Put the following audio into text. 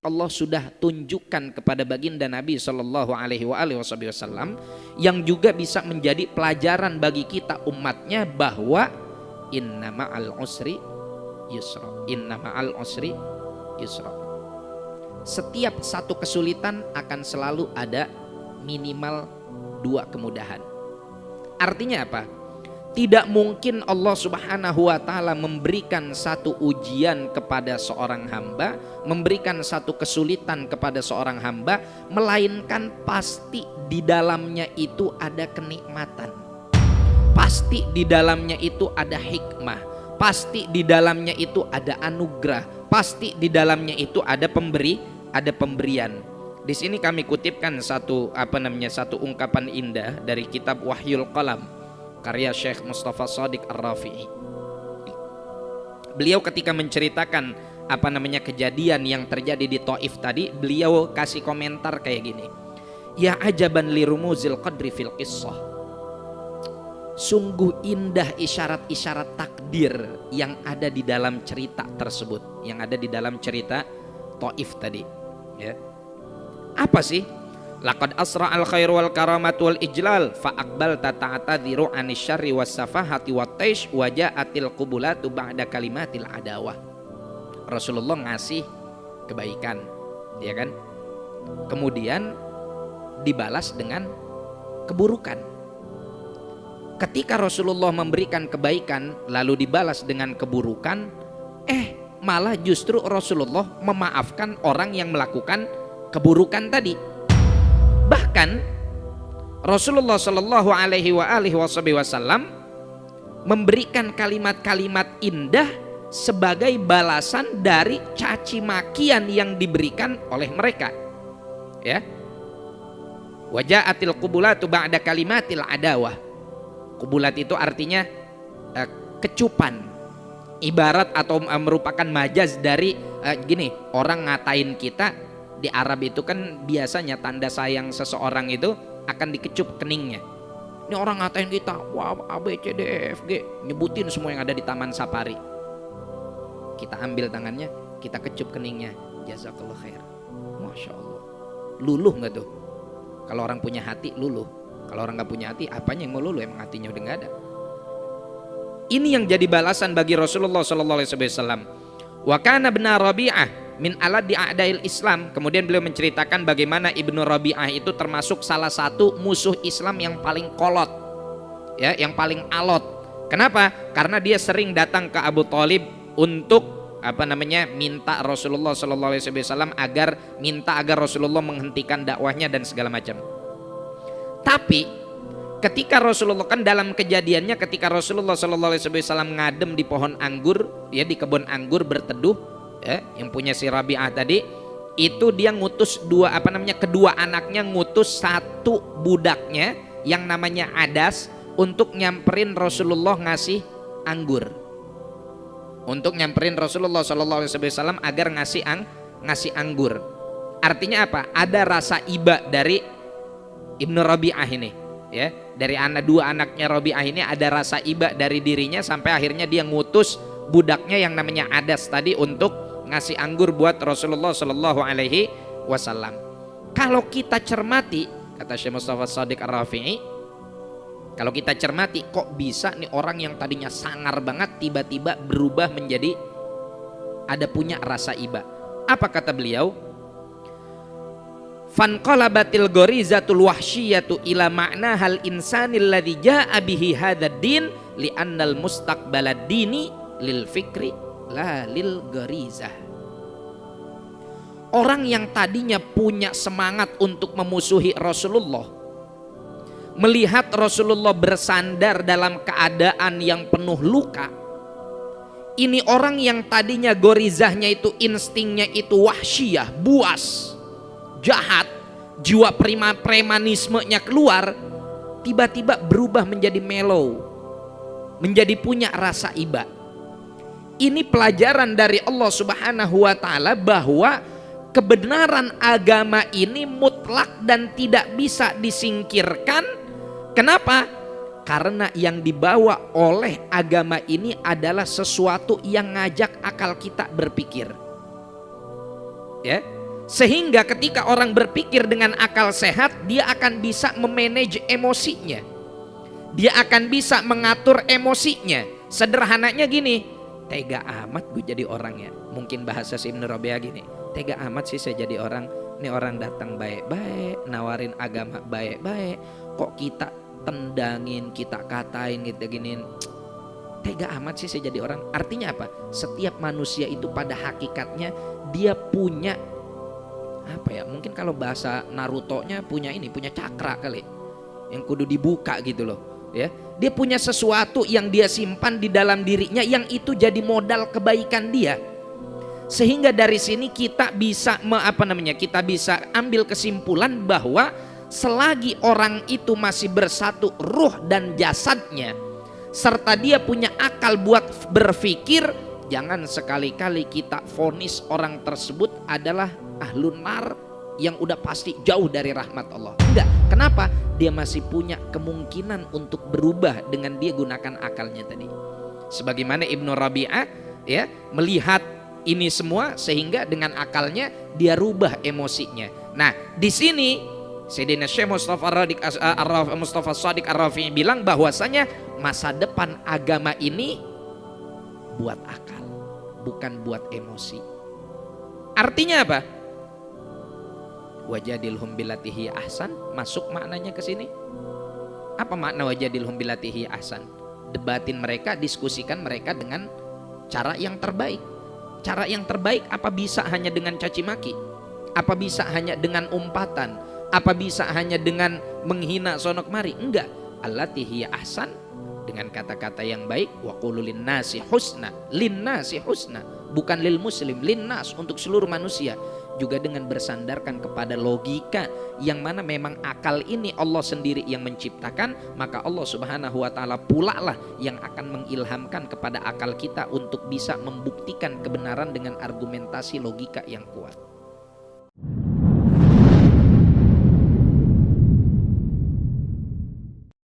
Allah sudah tunjukkan kepada baginda Nabi Shallallahu Alaihi Wasallam yang juga bisa menjadi pelajaran bagi kita umatnya bahwa inna ma'al usri yusra, inna ma'al usri yusra. Setiap satu kesulitan akan selalu ada minimal 2 kemudahan. Artinya apa? Tidak mungkin Allah Subhanahu wa Ta'ala memberikan satu ujian kepada seorang hamba, memberikan satu kesulitan kepada seorang hamba, melainkan pasti di dalamnya itu ada kenikmatan, pasti di dalamnya itu ada hikmah, pasti di dalamnya itu ada anugerah, pasti di dalamnya itu ada pemberian. Di sini kami kutipkan satu ungkapan indah dari kitab Wahyul Qalam karya Syekh Mustafa Shadiq Ar-Rafi'i. Beliau ketika menceritakan kejadian yang terjadi di Taif tadi, beliau kasih komentar kayak gini. Ya ajaban li rumuzil qadri fil qissah. Sungguh indah isyarat-isyarat takdir yang ada di dalam cerita tersebut, yang ada di dalam cerita Taif tadi, ya. Apa sih? Laqad asra'al khairu wal karamatu wal ijlal fa aqbalta ta'tadhiru anis syarri was safahati wat taish wa ja'atil qubulatu ba'da kalimatil adawah. Rasulullah ngasih kebaikan, ya kan? Kemudian dibalas dengan keburukan. Ketika Rasulullah memberikan kebaikan lalu dibalas dengan keburukan, malah justru Rasulullah memaafkan orang yang melakukan keburukan tadi. Bahkan Rasulullah Shallallahu Alaihi Wasallam memberikan kalimat-kalimat indah sebagai balasan dari caci makian yang diberikan oleh mereka. Ya, waja'atil qubulatu ba'da kalimatil adawah. Kubulat itu artinya kecupan, ibarat atau merupakan majaz dari gini, orang ngatain kita. Di Arab itu kan biasanya tanda sayang seseorang itu akan dikecup keningnya. Ini orang ngatain kita, wah A B C D E F G, nyebutin semua yang ada di Taman Safari. Kita ambil tangannya, kita kecup keningnya, jazakallah khair. Masya Allah. Luluh nggak tuh? Kalau orang punya hati luluh. Kalau orang nggak punya hati, apanya yang mau luluh? Emang hatinya udah nggak ada. Ini yang jadi balasan bagi Rasulullah Sallallahu Alaihi Wasallam. Wa kana ibn Rabi'ah min alad di a'dail Islam. Kemudian beliau menceritakan bagaimana Ibnu Rabi'ah itu termasuk salah satu musuh Islam yang paling kolot, ya, yang paling alot. Kenapa? Karena dia sering datang ke Abu Thalib untuk minta Rasulullah Sallallahu Alaihi Wasallam agar Rasulullah menghentikan dakwahnya dan segala macam. Tapi ketika Rasulullah, kan dalam kejadiannya ketika Rasulullah Sallallahu Alaihi Wasallam ngadem di pohon anggur, ya, di kebun anggur berteduh, ya, yang punya si Rabi'ah tadi itu, dia ngutus kedua anaknya ngutus satu budaknya yang namanya Adas untuk nyamperin Rasulullah ngasih anggur, untuk nyamperin Rasulullah Sallallahu Alaihi Wasallam agar ngasih anggur. Artinya apa? Ada rasa iba dari Ibnu Rabi'ah ini, ya, dari dua anaknya Rabi'ah ini ada rasa iba dari dirinya sampai akhirnya dia ngutus budaknya yang namanya Adas tadi untuk ngasih anggur buat Rasulullah Shallallahu Alaihi Wasallam. Kalau kita cermati, kata Syekh Mustafa Shadiq Ar-Rafi'i, kalau kita cermati, kok bisa nih orang yang tadinya sangar banget tiba-tiba berubah menjadi ada punya rasa iba. Apa kata beliau? Fanqalabatil gharizatul wahsyiyatu ila ma'na hal insanil ladzi jaa'a bihi hadzal din li'annal mustaqbalad dini lil fikri la lil gharizah. Orang yang tadinya punya semangat untuk memusuhi Rasulullah, melihat Rasulullah bersandar dalam keadaan yang penuh luka, ini orang yang tadinya gorizahnya itu, instingnya itu wahsyiyah, buas, jahat, jiwa premanismenya keluar, tiba-tiba berubah menjadi mellow, menjadi punya rasa iba. Ini pelajaran dari Allah Subhanahu wa Ta'ala bahwa kebenaran agama ini mutlak dan tidak bisa disingkirkan. Kenapa? Karena yang dibawa oleh agama ini adalah sesuatu yang ngajak akal kita berpikir, ya. Sehingga ketika orang berpikir dengan akal sehat, dia akan bisa memanage emosinya. Dia akan bisa mengatur emosinya. Sederhananya gini, tega amat gue jadi orang ya. Mungkin bahasa si Ibnu Rabi'ah gini, tega amat sih saya jadi orang. Ini orang datang baik-baik, nawarin agama baik-baik, kok kita tendangin, kita katain, kita giniin. Tega amat sih saya jadi orang. Artinya apa? Setiap manusia itu pada hakikatnya dia punya apa ya, mungkin kalau bahasa Naruto-nya punya cakra kali yang kudu dibuka gitu loh ya. Dia punya sesuatu yang dia simpan di dalam dirinya yang itu jadi modal kebaikan dia. Sehingga dari sini kita bisa kita bisa ambil kesimpulan bahwa selagi orang itu masih bersatu ruh dan jasadnya, serta dia punya akal buat berpikir, jangan sekali-kali kita vonis orang tersebut adalah ahlun nar yang udah pasti jauh dari rahmat Allah. Enggak, kenapa? Dia masih punya kemungkinan untuk berubah dengan dia gunakan akalnya tadi. Sebagaimana Ibnu Rabi'ah ya melihat ini semua sehingga dengan akalnya dia rubah emosinya. Nah, di sini Sayyidina Syekh Mustafa Shadiq Ar-Rafi'i bilang bahwasanya masa depan agama ini buat akal, bukan buat emosi. Artinya apa? Wajadilhum billatihi ahsan, masuk maknanya ke sini. Apa makna wajadilhum billatihi ahsan? Debatin mereka, diskusikan mereka dengan cara yang terbaik. Cara yang terbaik apa bisa hanya dengan caci maki? Apa bisa hanya dengan umpatan? Apa bisa hanya dengan menghina sonok mari? Enggak. Allatihi ahsan, dengan kata-kata yang baik. Wa qulu linnasi husna, linnasi husna, bukan lil muslim, linnas, untuk seluruh manusia. Juga dengan bersandarkan kepada logika yang mana memang akal ini Allah sendiri yang menciptakan, maka Allah Subhanahu wa taala pula lah yang akan mengilhamkan kepada akal kita untuk bisa membuktikan kebenaran dengan argumentasi logika yang kuat.